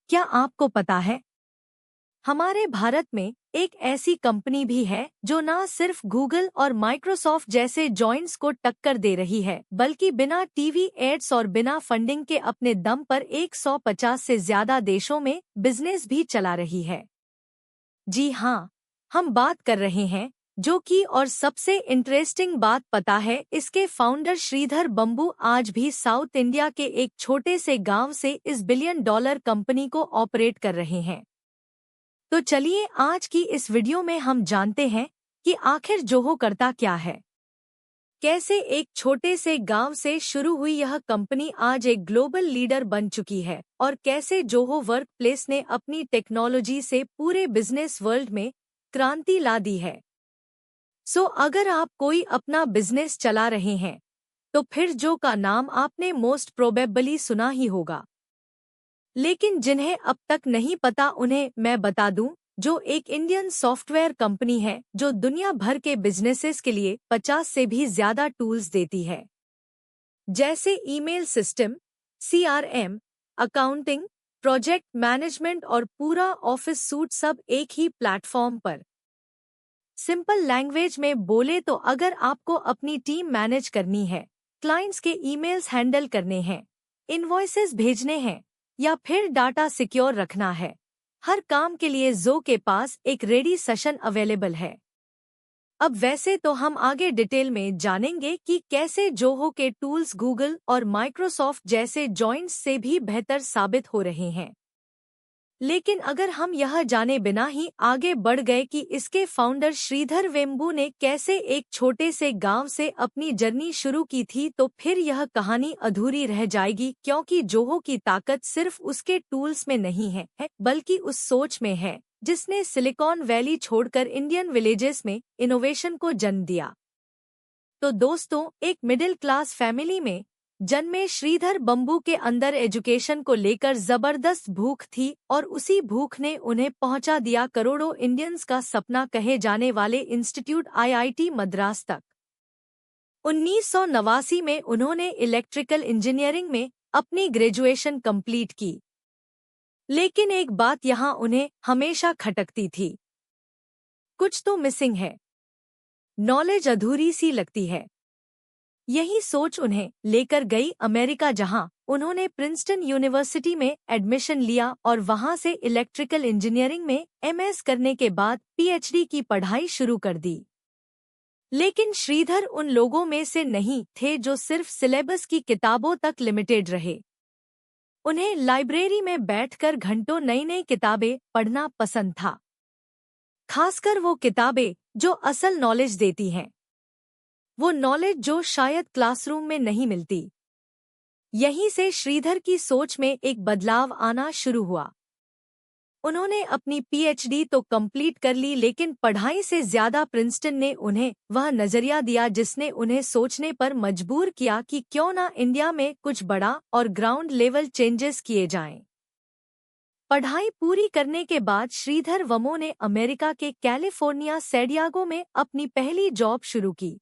क्या आपको पता है, हमारे भारत में एक ऐसी कंपनी भी है जो न सिर्फ गूगल और माइक्रोसॉफ्ट जैसे जॉइंट्स को टक्कर दे रही है, बल्कि बिना टीवी एड्स और बिना फंडिंग के अपने दम पर 150 से ज्यादा देशों में बिजनेस भी चला रही है। जी हाँ, हम बात कर रहे हैं जो कि और सबसे इंटरेस्टिंग बात पता है, इसके फाउंडर श्रीधर बंबू आज भी साउथ इंडिया के एक छोटे से गांव से इस बिलियन डॉलर कंपनी को ऑपरेट कर रहे हैं। तो चलिए आज की इस वीडियो में हम जानते हैं कि आखिर जोहो करता क्या है, कैसे एक छोटे से गांव से शुरू हुई यह कंपनी आज एक ग्लोबल लीडर बन चुकी है और कैसे जोहो वर्क प्लेस ने अपनी टेक्नोलॉजी से पूरे बिजनेस वर्ल्ड में क्रांति ला दी है। अगर आप कोई अपना बिजनेस चला रहे हैं तो फिर जो का नाम आपने मोस्ट प्रोबेबली सुना ही होगा, लेकिन जिन्हें अब तक नहीं पता उन्हें मैं बता दूं, जो एक इंडियन सॉफ्टवेयर कंपनी है जो दुनिया भर के बिजनेसेस के लिए 50 से भी ज्यादा टूल्स देती है, जैसे email system, CRM, accounting, project management और पूरा ऑफिस सूट, सब एक ही प्लेटफॉर्म पर। सिंपल लैंग्वेज में बोले तो अगर आपको अपनी टीम मैनेज करनी है, क्लाइंट्स के ईमेल्स हैंडल करने हैं, इनवॉइसेस भेजने हैं या फिर डाटा सिक्योर रखना है, हर काम के लिए जो के पास एक रेडी सेशन अवेलेबल है। अब वैसे तो हम आगे डिटेल में जानेंगे कि कैसे जोहो के टूल्स गूगल और माइक्रोसॉफ्ट जैसे जॉइंट्स से भी बेहतर साबित हो रहे हैं, लेकिन अगर हम यह जाने बिना ही आगे बढ़ गए कि इसके फाउंडर श्रीधर वेम्बू ने कैसे एक छोटे से गांव से अपनी जर्नी शुरू की थी, तो फिर यह कहानी अधूरी रह जाएगी, क्योंकि जोहो की ताकत सिर्फ उसके टूल्स में नहीं है, बल्कि उस सोच में है जिसने सिलिकॉन वैली छोड़कर इंडियन विलेजेस में इनोवेशन को जन्म दिया। तो दोस्तों, एक मिडिल क्लास फैमिली में जन्मे श्रीधर बंबू के अंदर एजुकेशन को लेकर जबरदस्त भूख थी और उसी भूख ने उन्हें पहुंचा दिया करोड़ों इंडियंस का सपना कहे जाने वाले इंस्टीट्यूट IIT मद्रास तक। 1989 में उन्होंने इलेक्ट्रिकल इंजीनियरिंग में अपनी ग्रेजुएशन कंप्लीट की, लेकिन एक बात यहाँ उन्हें हमेशा खटकती थी, कुछ तो मिसिंग है, नॉलेज अधूरी सी लगती है। यही सोच उन्हें लेकर गई अमेरिका, जहां उन्होंने प्रिंसटन यूनिवर्सिटी में एडमिशन लिया और वहां से इलेक्ट्रिकल इंजीनियरिंग में MS करने के बाद PhD की पढ़ाई शुरू कर दी। लेकिन श्रीधर उन लोगों में से नहीं थे जो सिर्फ सिलेबस की किताबों तक लिमिटेड रहे। उन्हें लाइब्रेरी में बैठकर घंटों नई नई किताबें पढ़ना पसंद था, खासकर वो किताबें जो असल नॉलेज देती हैं, वो नॉलेज जो शायद क्लासरूम में नहीं मिलती। यहीं से श्रीधर की सोच में एक बदलाव आना शुरू हुआ। उन्होंने अपनी PhD तो कंप्लीट कर ली, लेकिन पढ़ाई से ज्यादा प्रिंसटन ने उन्हें वह नजरिया दिया जिसने उन्हें सोचने पर मजबूर किया कि क्यों ना इंडिया में कुछ बड़ा और ग्राउंड लेवल चेंजेस किए जाएं। पढ़ाई पूरी करने के बाद श्रीधर वमो ने अमेरिका के कैलिफोर्निया सैडियागो में अपनी पहली जॉब शुरू की,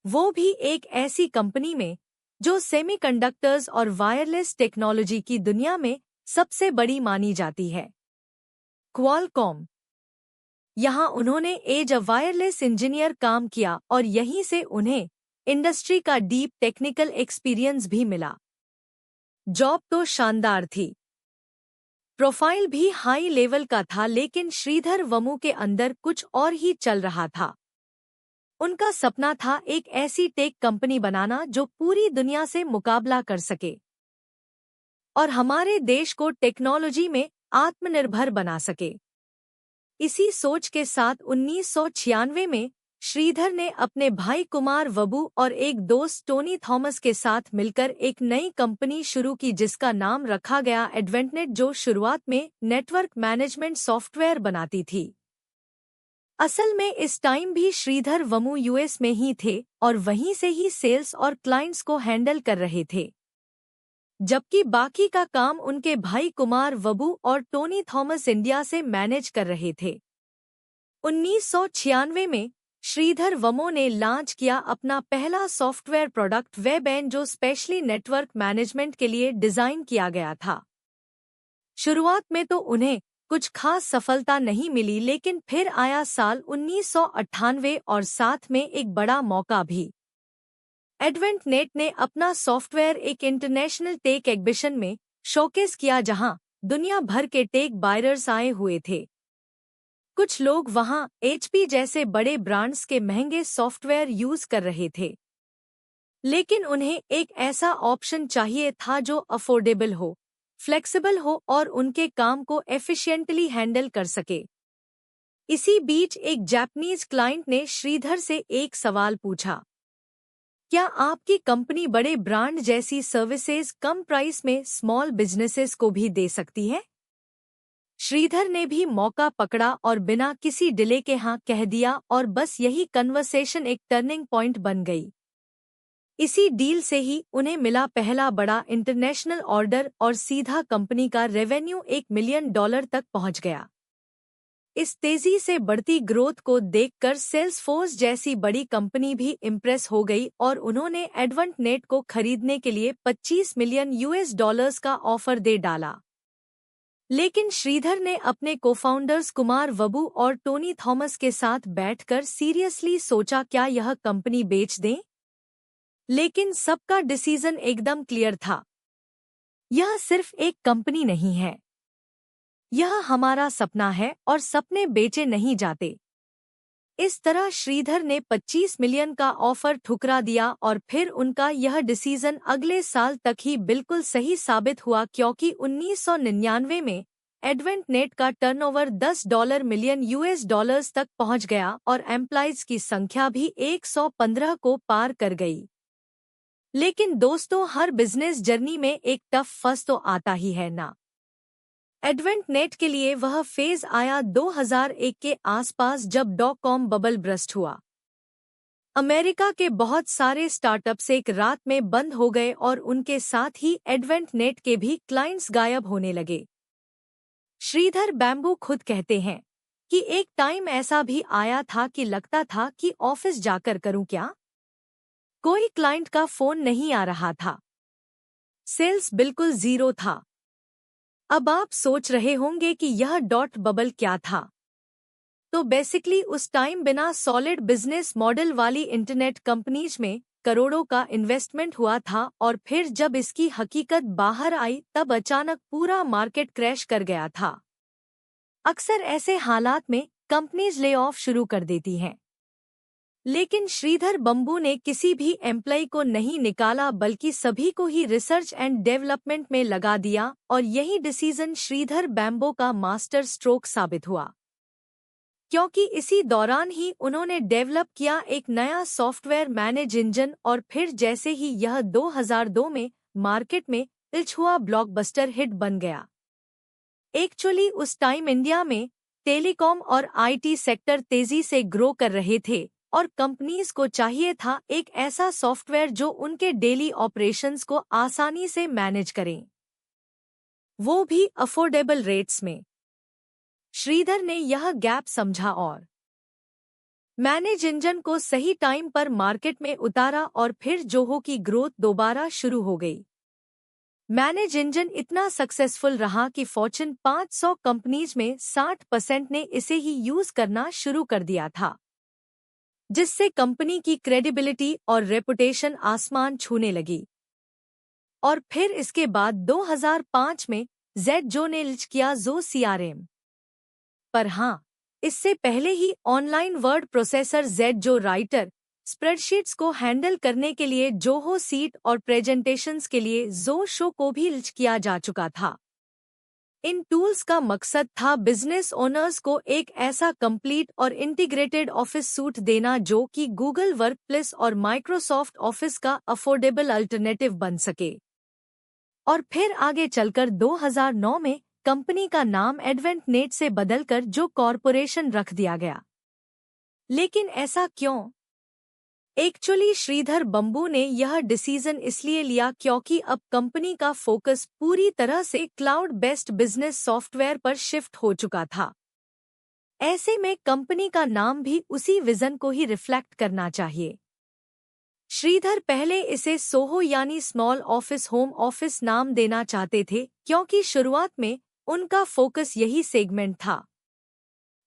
वो भी एक ऐसी कंपनी में जो सेमीकंडक्टर्स और वायरलेस टेक्नोलॉजी की दुनिया में सबसे बड़ी मानी जाती है, क्वालकॉम। यहाँ उन्होंने एज अ वायरलेस इंजीनियर काम किया और यहीं से उन्हें इंडस्ट्री का डीप टेक्निकल एक्सपीरियंस भी मिला। जॉब तो शानदार थी, प्रोफाइल भी हाई लेवल का था, लेकिन श्रीधर वमू के अंदर कुछ और ही चल रहा था। उनका सपना था एक ऐसी टेक कंपनी बनाना जो पूरी दुनिया से मुकाबला कर सके और हमारे देश को टेक्नोलॉजी में आत्मनिर्भर बना सके। इसी सोच के साथ 1996 में श्रीधर ने अपने भाई कुमार वबू और एक दोस्त टोनी थॉमस के साथ मिलकर एक नई कंपनी शुरू की जिसका नाम रखा गया एडवेंटनेट, जो शुरुआत में नेटवर्क मैनेजमेंट सॉफ्टवेयर बनाती थी। असल में इस टाइम भी श्रीधर वमू US में ही थे और वहीं से ही सेल्स और क्लाइंट्स को हैंडल कर रहे थे, जबकि बाकी का काम उनके भाई कुमार वबू और टोनी थॉमस इंडिया से मैनेज कर रहे थे। 1996 में श्रीधर वमो ने लॉन्च किया अपना पहला सॉफ्टवेयर प्रोडक्ट वेबएन, जो स्पेशली नेटवर्क मैनेजमेंट के लिए डिजाइन किया गया था। शुरुआत में तो उन्हें कुछ खास सफलता नहीं मिली, लेकिन फिर आया साल 1998 और साथ में एक बड़ा मौका भी। एडवेंटनेट ने अपना सॉफ्टवेयर एक इंटरनेशनल टेक एग्जिबिशन में शोकेस किया, जहां दुनिया भर के टेक बायर्स आए हुए थे। कुछ लोग वहां HP जैसे बड़े ब्रांड्स के महंगे सॉफ्टवेयर यूज कर रहे थे, लेकिन उन्हें एक ऐसा ऑप्शन चाहिए था जो अफोर्डेबल हो, फ्लेक्सिबल हो और उनके काम को एफिशिएंटली हैंडल कर सके। इसी बीच एक जापानीज क्लाइंट ने श्रीधर से एक सवाल पूछा, क्या आपकी कंपनी बड़े ब्रांड जैसी सर्विसेज कम प्राइस में स्मॉल बिजनेसेस को भी दे सकती है? श्रीधर ने भी मौका पकड़ा और बिना किसी डिले के हाँ कह दिया, और बस यही कन्वर्सेशन एक टर्निंग पॉइंट बन गई। इसी डील से ही उन्हें मिला पहला बड़ा इंटरनेशनल ऑर्डर और सीधा कंपनी का रेवेन्यू $1 मिलियन तक पहुंच गया। इस तेजी से बढ़ती ग्रोथ को देखकर सेल्सफोर्स जैसी बड़ी कंपनी भी इम्प्रेस हो गई और उन्होंने एडवेंटनेट को खरीदने के लिए $25 मिलियन का ऑफर दे डाला। लेकिन श्रीधर ने अपने कोफाउंडर्स कुमार वबू और टोनी थॉमस के साथ बैठकर सीरियसली सोचा, क्या यह कंपनी बेच दें? लेकिन सबका डिसीजन एकदम क्लियर था, यह सिर्फ एक कंपनी नहीं है, यह हमारा सपना है और सपने बेचे नहीं जाते। इस तरह श्रीधर ने 25 मिलियन का ऑफर ठुकरा दिया और फिर उनका यह डिसीजन अगले साल तक ही बिल्कुल सही साबित हुआ, क्योंकि 1999 में एडवेंटनेट का टर्नओवर $10 मिलियन तक पहुंच गया और एम्प्लॉइज की संख्या भी 115 को पार कर गई। लेकिन दोस्तों, हर बिजनेस जर्नी में एक टफ फर्स्ट तो आता ही है ना। एडवेंटनेट के लिए वह फेज आया 2001 के आसपास, जब .com बबल बर्स्ट हुआ। अमेरिका के बहुत सारे स्टार्टअप्स एक रात में बंद हो गए और उनके साथ ही एडवेंटनेट के भी क्लाइंट्स गायब होने लगे। श्रीधर बैम्बू खुद कहते हैं कि एक टाइम ऐसा भी आया था कि लगता था कि ऑफिस जाकर करूं क्या, कोई क्लाइंट का फोन नहीं आ रहा था, सेल्स बिल्कुल जीरो था। अब आप सोच रहे होंगे कि यह डॉट बबल क्या था। तो बेसिकली उस टाइम बिना सॉलिड बिजनेस मॉडल वाली इंटरनेट कंपनीज में करोड़ों का इन्वेस्टमेंट हुआ था, और फिर जब इसकी हकीकत बाहर आई तब अचानक पूरा मार्केट क्रैश कर गया था। अक्सर ऐसे हालात में कंपनीज ले ऑफ शुरू कर देती हैं, लेकिन श्रीधर बंबू ने किसी भी एम्प्लॉय को नहीं निकाला, बल्कि सभी को ही रिसर्च एंड डेवलपमेंट में लगा दिया, और यही डिसीजन श्रीधर बैम्बो का मास्टर स्ट्रोक साबित हुआ, क्योंकि इसी दौरान ही उन्होंने डेवलप किया एक नया सॉफ्टवेयर मैनेज इंजन, और फिर जैसे ही यह 2002 में मार्केट में इल्च हुआ, ब्लॉकबस्टर हिट बन गया। एक्चुअली उस टाइम इंडिया में टेलीकॉम और IT सेक्टर तेजी से ग्रो कर रहे थे, और कंपनीज को चाहिए था एक ऐसा सॉफ्टवेयर जो उनके डेली ऑपरेशंस को आसानी से मैनेज करें, वो भी अफोर्डेबल रेट्स में। श्रीधर ने यह गैप समझा और मैनेज इंजन को सही टाइम पर मार्केट में उतारा, और फिर जोहो की ग्रोथ दोबारा शुरू हो गई। मैनेज इंजन इतना सक्सेसफुल रहा कि फॉर्च्यून 500 कंपनीज में 60% ने इसे ही यूज करना शुरू कर दिया था, जिससे कंपनी की क्रेडिबिलिटी और रेपुटेशन आसमान छूने लगी। और फिर इसके बाद 2005 में ज़ेड ने लॉन्च किया जो CRM। पर हाँ, इससे पहले ही online word processor Z writer, spreadsheets को हैंडल करने के लिए जोहो सीट और प्रेजेंटेशंस के लिए जो शो को भी लॉन्च किया जा चुका था। इन टूल्स का मकसद था बिजनेस ओनर्स को एक ऐसा कंप्लीट और इंटीग्रेटेड ऑफिस सूट देना जो कि गूगल वर्कप्लेस और माइक्रोसॉफ्ट ऑफिस का अफोर्डेबल अल्टरनेटिव बन सके। और फिर आगे चलकर 2009 में कंपनी का नाम एडवेंटनेट से बदलकर जो कॉरपोरेशन रख दिया गया। लेकिन ऐसा क्यों? एक्चुअली श्रीधर बंबू ने यह डिसीजन इसलिए लिया क्योंकि अब कंपनी का फोकस पूरी तरह से क्लाउड बेस्ड बिजनेस सॉफ्टवेयर पर शिफ्ट हो चुका था। ऐसे में कंपनी का नाम भी उसी विजन को ही रिफ्लेक्ट करना चाहिए। श्रीधर पहले इसे सोहो यानी स्मॉल ऑफिस होम ऑफिस नाम देना चाहते थे, क्योंकि शुरुआत में उनका फोकस यही सेगमेंट था।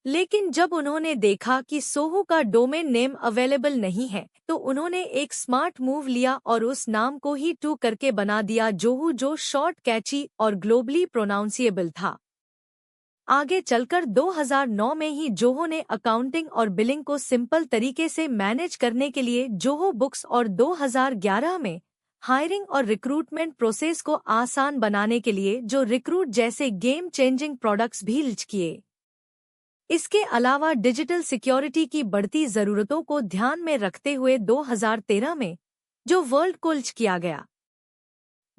लेकिन जब उन्होंने देखा कि सोहो का डोमेन नेम अवेलेबल नहीं है, तो उन्होंने एक स्मार्ट मूव लिया और उस नाम को ही टू करके बना दिया जोहू, जो शॉर्ट, कैची और ग्लोबली प्रोनाउंसिएबल था। आगे चलकर 2009 में ही जोहो ने अकाउंटिंग और बिलिंग को सिंपल तरीके से मैनेज करने के लिए जोहो बुक्स, और 2011 में हायरिंग और रिक्रूटमेंट प्रोसेस को आसान बनाने के लिए जो रिक्रूट जैसे गेम चेंजिंग प्रोडक्ट्स भी लॉन्च किए। इसके अलावा डिजिटल सिक्योरिटी की बढ़ती ज़रूरतों को ध्यान में रखते हुए 2013 में जो वर्ल्ड को लॉन्च किया गया,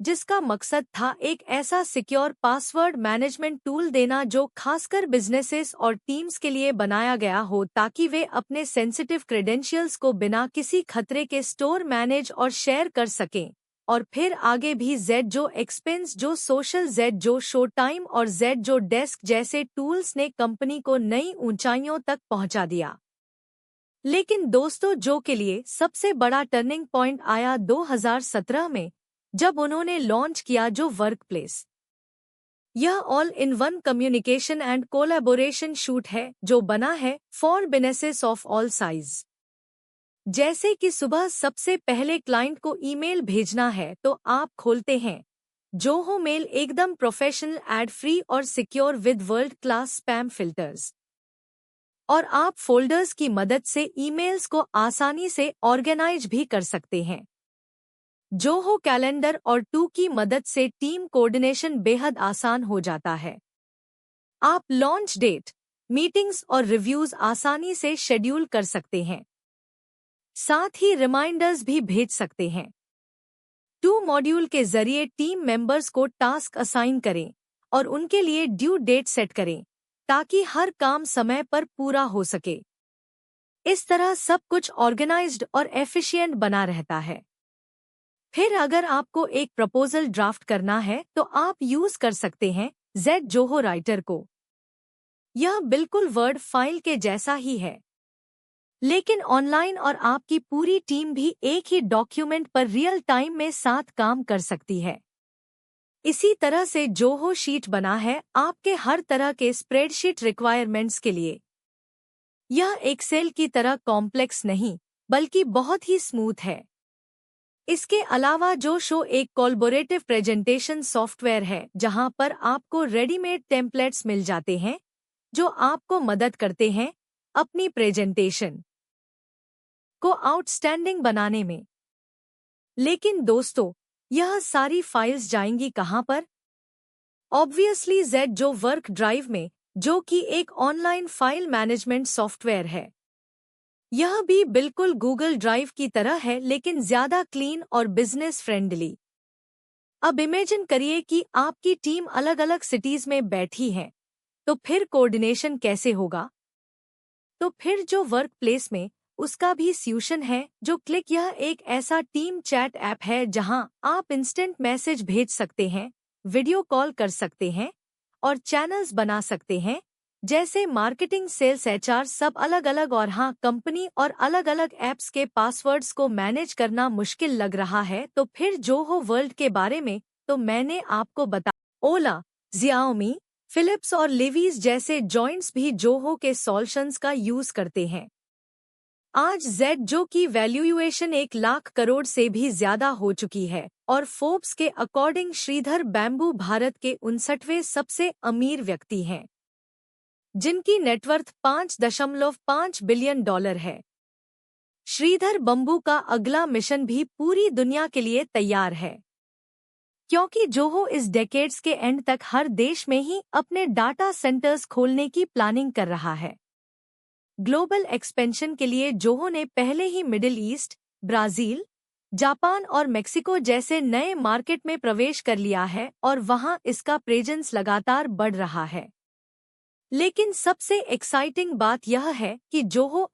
जिसका मकसद था एक ऐसा सिक्योर पासवर्ड मैनेजमेंट टूल देना जो खासकर बिजनेसेस और टीम्स के लिए बनाया गया हो, ताकि वे अपने सेंसिटिव क्रेडेंशियल्स को बिना किसी खतरे के स्टोर, मैनेज और शेयर कर सकें। और फिर आगे भी जेड जो एक्सपेंस, जो सोशल, जेड जो शो टाइम और जेड जो डेस्क जैसे टूल्स ने कंपनी को नई ऊंचाइयों तक पहुंचा दिया। लेकिन दोस्तों, जो के लिए सबसे बड़ा टर्निंग पॉइंट आया 2017 में, जब उन्होंने लॉन्च किया जो वर्कप्लेस। यह all in one communication and collaboration shoot है जो बना है for businesses of all size. जैसे कि सुबह सबसे पहले क्लाइंट को ईमेल भेजना है तो आप खोलते हैं जोहो मेल, एकदम प्रोफेशनल, एड फ्री और secure with world class spam filters. और आप फोल्डर्स की मदद से ईमेल्स को आसानी से ऑर्गेनाइज भी कर सकते हैं। जोहो कैलेंडर और टू की मदद से टीम कोऑर्डिनेशन बेहद आसान हो जाता है। आप लॉन्च डेट, मीटिंग्स और रिव्यूज आसानी से शेड्यूल कर सकते हैं, साथ ही रिमाइंडर्स भी भेज सकते हैं। टू मॉड्यूल के जरिए टीम मेंबर्स को टास्क असाइन करें और उनके लिए ड्यू डेट सेट करें, ताकि हर काम समय पर पूरा हो सके। इस तरह सब कुछ ऑर्गेनाइज्ड और एफिशिएंट बना रहता है। फिर अगर आपको एक प्रपोजल ड्राफ्ट करना है तो आप यूज कर सकते हैं जेड जोहो राइटर को। यह बिल्कुल वर्ड फाइल के जैसा ही है, लेकिन ऑनलाइन, और आपकी पूरी टीम भी एक ही डॉक्यूमेंट पर रियल टाइम में साथ काम कर सकती है। इसी तरह से जोहो शीट बना है आपके हर तरह के स्प्रेडशीट रिक्वायरमेंट्स के लिए। यह एक्सेल की तरह कॉम्प्लेक्स नहीं, बल्कि बहुत ही स्मूथ है। इसके अलावा जो शो एक कोलैबोरेटिव प्रेजेंटेशन सॉफ्टवेयर है, जहां पर आपको रेडीमेड टेम्पलेट्स मिल जाते हैं जो आपको मदद करते हैं अपनी प्रेजेंटेशन को आउटस्टैंडिंग बनाने में। लेकिन दोस्तों, यह सारी फाइल्स जाएंगी कहां पर? ऑब्वियसली जेड जो वर्क ड्राइव में, जो कि एक ऑनलाइन फाइल मैनेजमेंट सॉफ्टवेयर है। यह भी बिल्कुल गूगल ड्राइव की तरह है, लेकिन ज्यादा क्लीन और बिजनेस फ्रेंडली। अब इमेजिन करिए कि आपकी टीम अलग अलग सिटीज में बैठी है, तो फिर कोऑर्डिनेशन कैसे होगा? तो फिर जो वर्क प्लेस में, उसका भी सॉल्यूशन है जो क्लिक। यह एक ऐसा टीम चैट ऐप है जहां आप इंस्टेंट मैसेज भेज सकते हैं, वीडियो कॉल कर सकते हैं और चैनल्स बना सकते हैं, जैसे मार्केटिंग, सेल्स, एचआर, सब अलग अलग। और हाँ, कंपनी और अलग अलग ऐप्स के पासवर्ड्स को मैनेज करना मुश्किल लग रहा है तो फिर जोहो वर्ल्ड के बारे में तो मैंने आपको बताया। ओला, ज़ियाओमी, फिलिप्स और लेवीज जैसे जॉइंट्स भी जोहो के सॉल्यूशंस का यूज करते हैं। आज जेड जो की वैल्यूएशन 1 लाख करोड़ से भी ज्यादा हो चुकी है और फोर्ब्स के अकॉर्डिंग श्रीधर बैम्बू भारत के 59वें सबसे अमीर व्यक्ति हैं, जिनकी नेटवर्थ $5.5 बिलियन है। श्रीधर बम्बू का अगला मिशन भी पूरी दुनिया के लिए तैयार है, क्योंकि जोहो इस डेकेड्स के एंड तक हर देश में ही अपने डाटा सेंटर्स खोलने की प्लानिंग कर रहा है। ग्लोबल एक्सपेंशन के लिए जोहो ने पहले ही मिडिल ईस्ट, ब्राजील, जापान और मेक्सिको जैसे नए मार्केट में प्रवेश कर लिया है और वहां इसका प्रेजेंस लगातार बढ़ रहा है। लेकिन सबसे एक्साइटिंग बात यह है कि जोहो